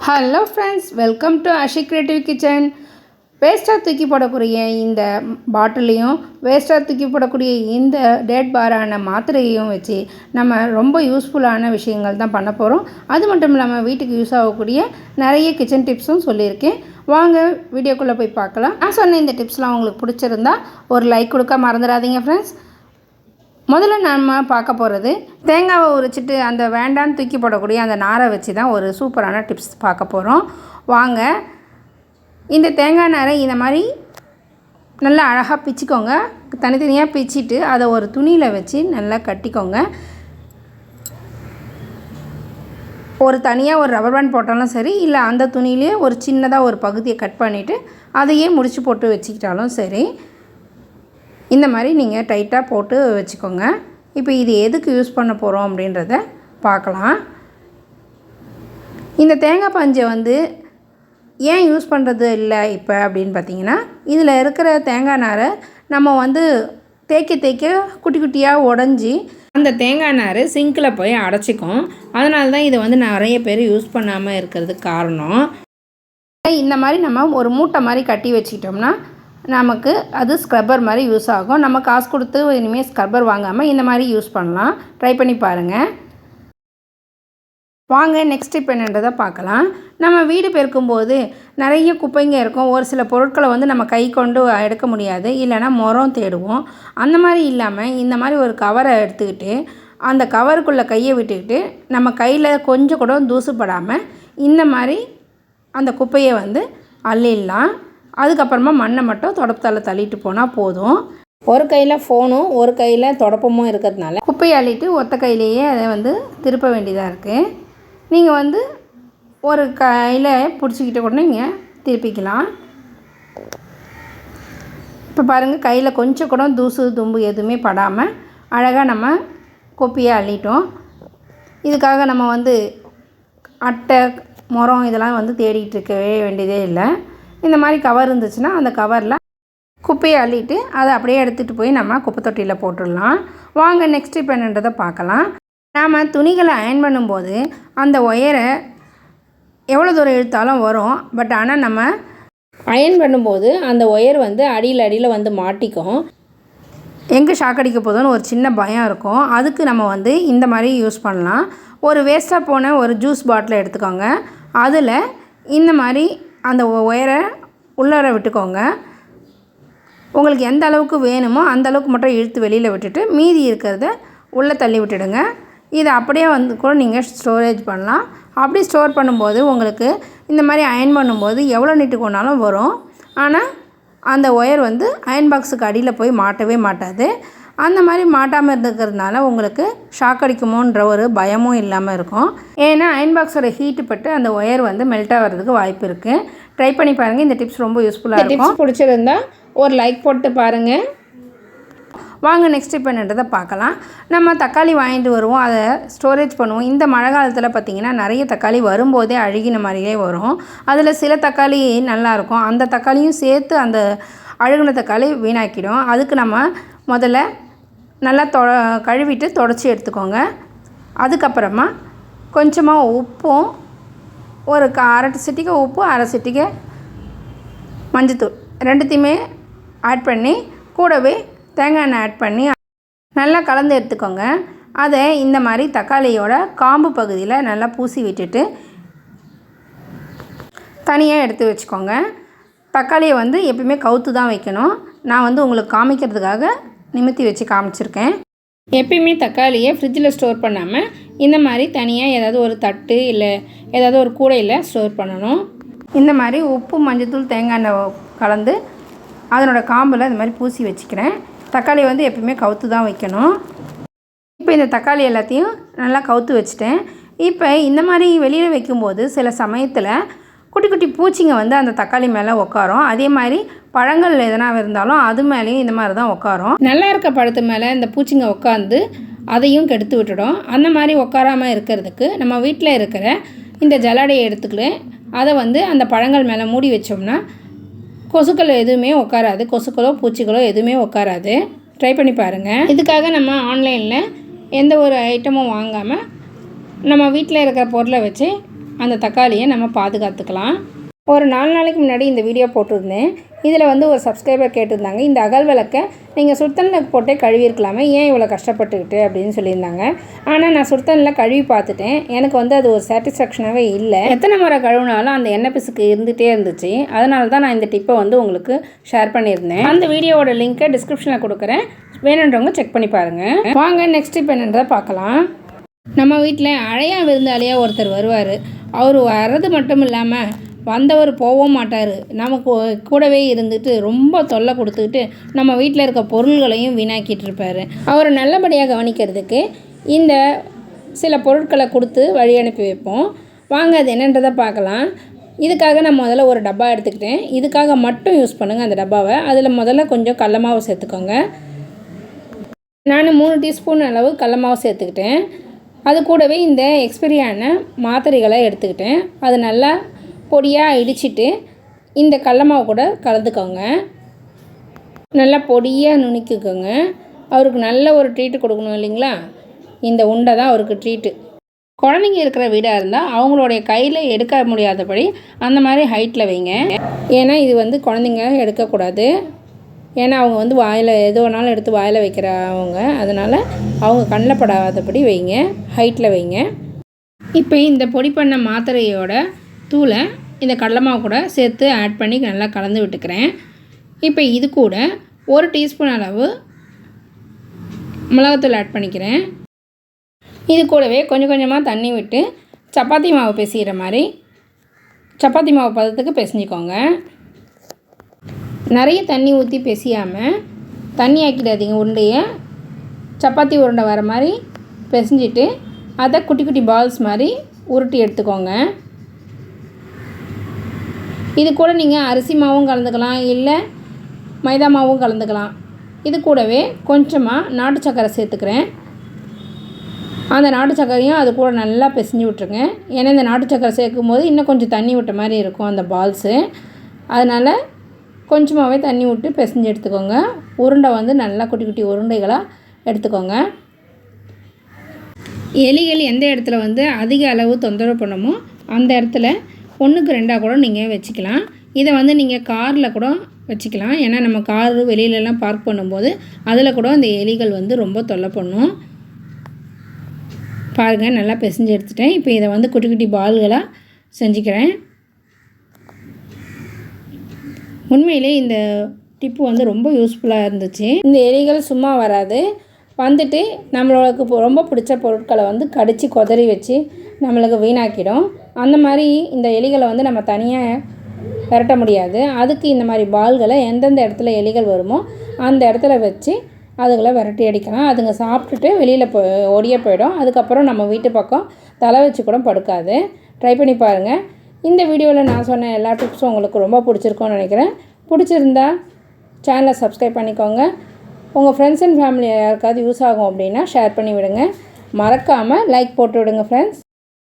Hello friends, welcome to Ashi creative kitchen. வேஸ்ட்டாக தூக்கி போடக்கூடிய இந்த பாட்டிலையும் வேஸ்ட்டாக தூக்கி போடக்கூடிய இந்த டேட் பாரான மாத்திரையையும் வச்சு நம்ம ரொம்ப யூஸ்ஃபுல்லான விஷயங்கள் தான் பண்ண போகிறோம். அது மட்டும் இல்லாமல் வீட்டுக்கு யூஸ் ஆகக்கூடிய நிறைய கிச்சன் டிப்ஸும் சொல்லியிருக்கேன். வாங்க வீடியோக்குள்ளே போய் பார்க்கலாம். நான் சொன்ன இந்த டிப்ஸ்லாம் உங்களுக்கு பிடிச்சிருந்தா ஒரு லைக் கொடுக்க மறந்துடாதீங்க ஃப்ரெண்ட்ஸ். முதல்ல நம்ம பார்க்க போகிறது தேங்காவை உரிச்சிட்டு அந்த வேண்டான்னு தூக்கி போடக்கூடிய அந்த நாரை வச்சு தான் ஒரு சூப்பரான டிப்ஸ் பார்க்க போகிறோம். வாங்க, இந்த தேங்காய் நாரை இந்த மாதிரி நல்லா அழகாக பிச்சுக்கோங்க. தனித்தனியாக பிச்சிட்டு அதை ஒரு துணியில் வச்சு நல்லா கட்டிக்கோங்க. ஒரு தனியாக ஒரு ரப்பர் பேண்ட் போட்டாலும் சரி, இல்லை அந்த துணியிலே ஒரு சின்னதாக ஒரு பகுதியை கட் பண்ணிவிட்டு அதையே முடிச்சு போட்டு வச்சுக்கிட்டாலும் சரி, இந்த மாதிரி நீங்கள் டைட்டாக போட்டு வச்சுக்கோங்க. இப்போ இது எதுக்கு யூஸ் பண்ண போகிறோம் அப்படின்றத பார்க்கலாம். இந்த தேங்காய் பஞ்சை ஏன் யூஸ் பண்ணுறது இல்லை இப்போ அப்படின்னு பார்த்தீங்கன்னா, இதில் இருக்கிற தேங்காய் நாரை நம்ம தேய்க்க குட்டி குட்டியாக உடஞ்சி அந்த தேங்காய் நார் சிங்கில் போய் அடைச்சிக்கும். அதனால தான் இதை நிறைய பேர் யூஸ் பண்ணாமல் இருக்கிறதுக்கு காரணம். இந்த மாதிரி நம்ம ஒரு மூட்டை மாதிரி கட்டி வச்சுக்கிட்டோம்னா நமக்கு அது ஸ்க்ரப்பர் மாதிரி யூஸ் ஆகும். நம்ம காசு கொடுத்து இனிமேல் ஸ்க்ரப்பர் வாங்காமல் இந்த மாதிரி யூஸ் பண்ணலாம். ட்ரை பண்ணி பாருங்கள். வாங்க நெக்ஸ்ட் டிப் என்னன்றதை பார்க்கலாம். நம்ம வீடு பெருக்கும்போது நிறைய குப்பைங்க இருக்கும். ஒரு சில பொருட்களை நம்ம கை கொண்டு எடுக்க முடியாது, இல்லைனா முறம் தேடுவோம். அந்த மாதிரி இல்லாமல் இந்த மாதிரி ஒரு கவரை எடுத்துக்கிட்டு அந்த கவருக்குள்ளே கையை விட்டுக்கிட்டு நம்ம கையில் கொஞ்சம் கூட தூசுப்படாமல் இந்த மாதிரி அந்த குப்பையை அள்ளிடலாம். அதுக்கப்புறமா மண்ணை மட்டும் தொடப்பத்தால் தள்ளிட்டு போனால் போதும். ஒரு கையில் ஃபோனும் ஒரு கையில் தொடப்பமும் இருக்கிறதுனால குப்பையை அள்ளிட்டு ஒத்த கையிலேயே அதை திருப்ப வேண்டியதாக இருக்குது. நீங்கள் ஒரு கையில் பிடிச்சிக்கிட்ட கூட நீங்கள் திருப்பிக்கலாம். இப்போ பாருங்கள், கையில் கொஞ்சம் கூட தூசு தும்பு எதுவுமே படாமல் அழகாக நம்ம குப்பையை அள்ளிட்டோம். இதுக்காக நம்ம அட்டை முறம் இதெல்லாம் தேடிட்டு இருக்கவே வேண்டியதே இல்லை. இந்த மாதிரி கவர் இருந்துச்சுன்னா அந்த கவரில் குப்பையை அள்ளிட்டு அதை அப்படியே எடுத்துகிட்டு போய் நம்ம குப்பை தொட்டியில் போட்டுடலாம். வாங்க நெக்ஸ்ட் இப்போ என்னன்றதை பார்க்கலாம். நாம் துணிகளை அயர்ன் பண்ணும்போது அந்த ஒயரை எவ்வளோ தூரம் இழுத்தாலும் வரும். பட் ஆனால் நம்ம அயர்ன் பண்ணும்போது அந்த ஒயர் அடியில் மாட்டிக்கும். எங்கே ஷாக் அடிக்க போதும்னு ஒரு சின்ன பயம் இருக்கும். அதுக்கு நம்ம இந்த மாதிரி யூஸ் பண்ணலாம். ஒரு வேஸ்ட்டாக போன ஒரு ஜூஸ் பாட்டிலை எடுத்துக்கோங்க. அதில் இந்த மாதிரி அந்த ஒயரை உள்ளார விட்டுக்கோங்க. உங்களுக்கு எந்த அளவுக்கு வேணுமோ அந்த அளவுக்கு மட்டும் இழுத்து வெளியில் விட்டுட்டு மீதி இருக்கிறத உள்ளே தள்ளி விட்டுடுங்க. இதை அப்படியே கூட நீங்கள் ஸ்டோரேஜ் பண்ணலாம். அப்படி ஸ்டோர் பண்ணும்போது உங்களுக்கு இந்த மாதிரி அயர்ன் பண்ணும்போது எவ்வளோ நீட்டுக்கு வேணாலும் வரும். ஆனால் அந்த ஒயர் அயர்ன் பாக்ஸுக்கு அடியில் போய் மாட்டவே மாட்டாது. அந்த மாதிரி மாட்டாமல் இருந்துக்கிறதுனால உங்களுக்கு ஷாக் அடிக்குமோன்ற ஒரு பயமும் இல்லாமல் இருக்கும். ஏன்னா அயர்ன் பாக்ஸோட ஹீட்டு பட்டு அந்த ஒயர் மெல்ட் ஆகிறதுக்கு வாய்ப்பு இருக்குது. ட்ரை பண்ணி பாருங்கள். இந்த டிப்ஸ் ரொம்ப யூஸ்ஃபுல்லாக இருக்கும். டிப்ஸ் பிடிச்சிருந்தா ஒரு லைக் போட்டு பாருங்கள். வாங்க நெக்ஸ்ட் இப்போ என்னன்றதை பார்க்கலாம். நம்ம தக்காளி வாங்கிட்டு வருவோம், அதை ஸ்டோரேஜ் பண்ணுவோம். இந்த மழை காலத்தில் பார்த்திங்கன்னா நிறைய தக்காளி வரும்போதே அழுகின மாதிரியே வரும். அதில் சில தக்காளி நல்லாயிருக்கும். அந்த தக்காளியும் சேர்த்து அந்த அழுகின தக்காளி வீணாக்கிடும். அதுக்கு நம்ம முதல்ல நல்லா கழுவிட்டு தொடச்சி எடுத்துக்கோங்க. அதுக்கப்புறமா கொஞ்சமாக உப்பும், ஒரு அரை சிட்டிகை உப்பு, அரை சிட்டிகை மஞ்சத்தூள் ரெண்டுத்தையுமே ஆட் பண்ணி கூடவே தேங்காய் எண்ணெய் ஆட் பண்ணி நல்லா கலந்து எடுத்துக்கோங்க. அதை இந்த மாதிரி தக்காளியோட காம்பு பகுதியில் நல்லா பூசி விட்டுட்டு தனியாக எடுத்து வச்சுக்கோங்க. தக்காளியை எப்பயுமே கவுத்து தான் வைக்கணும். நான் உங்களுக்கு காமிக்கிறதுக்காக நிமித்தி வச்சு காமிச்சிருக்கேன். எப்பயுமே தக்காளியை ஃப்ரிட்ஜில் ஸ்டோர் பண்ணாமல் இந்த மாதிரி தனியாக ஏதாவது ஒரு தட்டு இல்லை ஏதாவது ஒரு கூடையில் ஸ்டோர் பண்ணணும். இந்த மாதிரி உப்பு, மஞ்சத்தூள், தேங்காய் எண்ணெய் கலந்து அதனோட காம்பில் இந்த மாதிரி பூசி வச்சுக்கிறேன். தக்காளி எப்பயுமே கவுத்து தான் வைக்கணும். இப்போ இந்த தக்காளி எல்லாத்தையும் நல்லா கவுத்து வச்சுட்டேன். இப்போ இந்த மாதிரி வெளியில் வைக்கும்போது சில சமயத்தில் குட்டி குட்டி பூச்சிங்க அந்த தக்காளி மேலே உட்காரும். அதே மாதிரி பழங்கள் எதனா இருந்தாலும் அது மேலேயும் இந்த மாதிரி தான் உட்காரும். நல்லா இருக்க பழத்து மேலே இந்த பூச்சிங்க உட்காந்து அதையும் கெடுத்து விட்டுடும். அந்த மாதிரி உட்காராமல் இருக்கிறதுக்கு நம்ம வீட்டில் இருக்கிற இந்த ஜல்லடையை எடுத்துக்கிட்டு அதை அந்த பழங்கள் மேலே மூடி வச்சோம்னா கொசுக்கள் எதுவுமே உட்காராது. கொசுக்களோ பூச்சிகளோ எதுவுமே உட்காராது. ட்ரை பண்ணி பாருங்கள். இதுக்காக நம்ம ஆன்லைனில் எந்த ஒரு ஐட்டமும் வாங்காமல் நம்ம வீட்டில் இருக்கிற பொருளை வச்சு அந்த தக்காளியை நம்ம பாதுகாத்துக்கலாம். ஒரு 4 நாளைக்கு முன்னாடி இந்த வீடியோ போட்டிருந்தேன். இதில் வந்து ஒரு சப்ஸ்கிரைபர் கேட்டிருந்தாங்க, இந்த அகல் விளக்கை நீங்கள் சுடுதண்ணில் போட்டே கழுவிருக்கலாமே, ஏன் இவ்வளோ கஷ்டப்பட்டுக்கிட்டு அப்படின்னு சொல்லியிருந்தாங்க. ஆனால் நான் சுடுதண்ணில் கழுவி பார்த்துட்டேன். எனக்கு வந்து அது ஒரு சாட்டிஸ்ஃபேக்ஷனாகவே இல்லை. எத்தனை முறை கழுவினாலும் அந்த எண்ணெய் பிசுக்கு இருந்துகிட்டே இருந்துச்சு. அதனால தான் நான் இந்த டிப்பை வந்து உங்களுக்கு ஷேர் பண்ணியிருந்தேன். அந்த வீடியோவோட லிங்க்கை டிஸ்கிரிப்ஷனில் கொடுக்குறேன், வேணுன்றவங்க செக் பண்ணி பாருங்கள். வாங்க நெக்ஸ்ட் டிப் என்னன்றதை பார்க்கலாம். நம்ம வீட்டில் அழையா விருந்தாளியாக ஒருத்தர் வருவார். அவர் வர்றது மட்டும் இல்லாமல் வந்தவர் போகவும் மாட்டார், நமக்கு கூடவே இருந்துட்டு ரொம்ப தொல்லை கொடுத்துக்கிட்டு நம்ம வீட்டில் இருக்க பொருள்களையும் வீணாக்கிட்டு இருப்பார். அவரை நல்லபடியாக கவனிக்கிறதுக்கு இந்த சில பொருட்களை கொடுத்து வழி அனுப்பி வைப்போம். வாங்க அது என்னன்றதை பார்க்கலாம். இதுக்காக நான் முதல்ல ஒரு டப்பா எடுத்துக்கிட்டேன். இதுக்காக மட்டும் யூஸ் பண்ணுங்கள் அந்த டப்பாவை. அதில் முதல்ல கொஞ்சம் கடல மாவு சேர்த்துக்கோங்க. நான் 3 டீஸ்பூன் அளவு கடல மாவு சேர்த்துக்கிட்டேன். அது கூடவே இந்த எக்ஸ்பைரியான மாத்திரைகளை எடுத்துக்கிட்டேன். அது நல்லா பொடியாக இடிச்சிட்டு இந்த கடல மாவு கூட கலந்துக்கோங்க. நல்லா பொடியாக நுணுக்கிக்கோங்க. அவருக்கு நல்ல ஒரு ட்ரீட்டு கொடுக்கணும் இல்லைங்களா, இந்த உண்டை தான் அவருக்கு ட்ரீட்டு. குழந்தைங்க இருக்கிற வீடாக இருந்தால் அவங்களுடைய கையில் எடுக்க முடியாதபடி அந்த மாதிரி ஹைட்டில் வைங்க. ஏன்னா இது வந்து குழந்தைங்க எடுக்கக்கூடாது. ஏன்னா அவங்க வந்து வாயில் எது வேணாலும் எடுத்து வாயில் வைக்கிறவங்க, அதனால் அவங்க கண்ணில் படாதபடி வைங்க, ஹைட்டில் வைங்க. இப்போ இந்த பொடி பண்ண மாத்திரையோட தூளை இந்த கடலை மாவு கூட சேர்த்து ஆட் பண்ணி நல்லா கலந்து விட்டுக்கிறேன். இப்போ இது கூட 1 டீஸ்பூன் அளவு மிளகாத்தூள் ஆட் பண்ணிக்கிறேன். இது கூடவே கொஞ்சம் கொஞ்சமாக தண்ணி விட்டு சப்பாத்தி மாவு பிசைகிற மாதிரி சப்பாத்தி மாவு பதத்துக்கு பிசைஞ்சிக்கோங்க. நிறைய தண்ணி ஊற்றி பிசையாமல் தண்ணி ஆக்கிடாதீங்க. உருண்டையை சப்பாத்தி உருண்டை வர மாதிரி பிசைஞ்சிட்டு அதை குட்டி குட்டி பால்ஸ் மாதிரி உருட்டி எடுத்துக்கோங்க. இது கூட நீங்கள் அரிசி மாவும் கலந்துக்கலாம், இல்லை மைதா மாவும் கலந்துக்கலாம். இது கூடவே கொஞ்சமாக நாட்டு சர்க்கரை சேர்த்துக்கிறேன். அந்த நாட்டு சர்க்கரையும் அது கூட நல்லா பிசைஞ்சு விட்ருங்க. ஏன்னா இந்த நாட்டு சர்க்கரை சேர்க்கும் போது இன்னும் கொஞ்சம் தண்ணி விட்ட மாதிரி இருக்கும் அந்த பால்ஸு. அதனால் கொஞ்சமாகவே தண்ணி விட்டு பிசைஞ்சு எடுத்துக்கோங்க. உருண்டை வந்து நல்லா குட்டி குட்டி உருண்டைகளாக எடுத்துக்கோங்க. எலிகள் எந்த இடத்துல வந்து அதிக அளவு தொந்தரவு பண்ணுமோ அந்த இடத்துல 1க்கு 2 கூட நீங்கள் வச்சுக்கலாம். இதை வந்து நீங்கள் காரில் கூட வச்சுக்கலாம். ஏன்னா நம்ம கார் வெளியிலலாம் பார்க் பண்ணும்போது அதில் கூட அந்த எலிகள் வந்து ரொம்ப தொல்லை பண்ணும். பாருங்கள், நல்லா பிசைஞ்சு எடுத்துட்டேன். இப்போ இதை வந்து குட்டி குட்டி பால்களாக செஞ்சுக்கிறேன். உண்மையிலே இந்த டிப்பு வந்து ரொம்ப யூஸ்ஃபுல்லாக இருந்துச்சு. இந்த எலிகள் சும்மா வராது, வந்துட்டு நம்மளுக்கு ரொம்ப பிடிச்ச பொருட்களை வந்து கடித்து கொதறி வச்சு நம்மளுக்கு வீணாக்கிடும். அந்த மாதிரி இந்த எலிகளை வந்து நம்ம தனியாக விரட்ட முடியாது. அதுக்கு இந்த மாதிரி பால்களை எந்தெந்த இடத்துல எலிகள் வருமோ அந்த இடத்துல வச்சு அதுகளை விரட்டி அடிக்கலாம். அதுங்க சாப்பிட்டுட்டு வெளியில் ஓடியே போயிடும். அதுக்கப்புறம் நம்ம வீட்டு பக்கம் தலை வச்சு கூட படுக்காது. ட்ரை பண்ணி பாருங்கள். இந்த வீடியோவில் நான் சொன்ன எல்லா டிப்ஸும் உங்களுக்கு ரொம்ப பிடிச்சிருக்கோன்னு நினைக்கிறேன். பிடிச்சிருந்தா சேனலை சப்ஸ்கிரைப் பண்ணிக்கோங்க. உங்கள் ஃப்ரெண்ட்ஸ் அண்ட் ஃபேமிலி யாருக்காவது யூஸ் ஆகும் அப்படின்னா ஷேர் பண்ணி விடுங்க. மறக்காமல் லைக் போட்டு விடுங்க ஃப்ரெண்ட்ஸ்.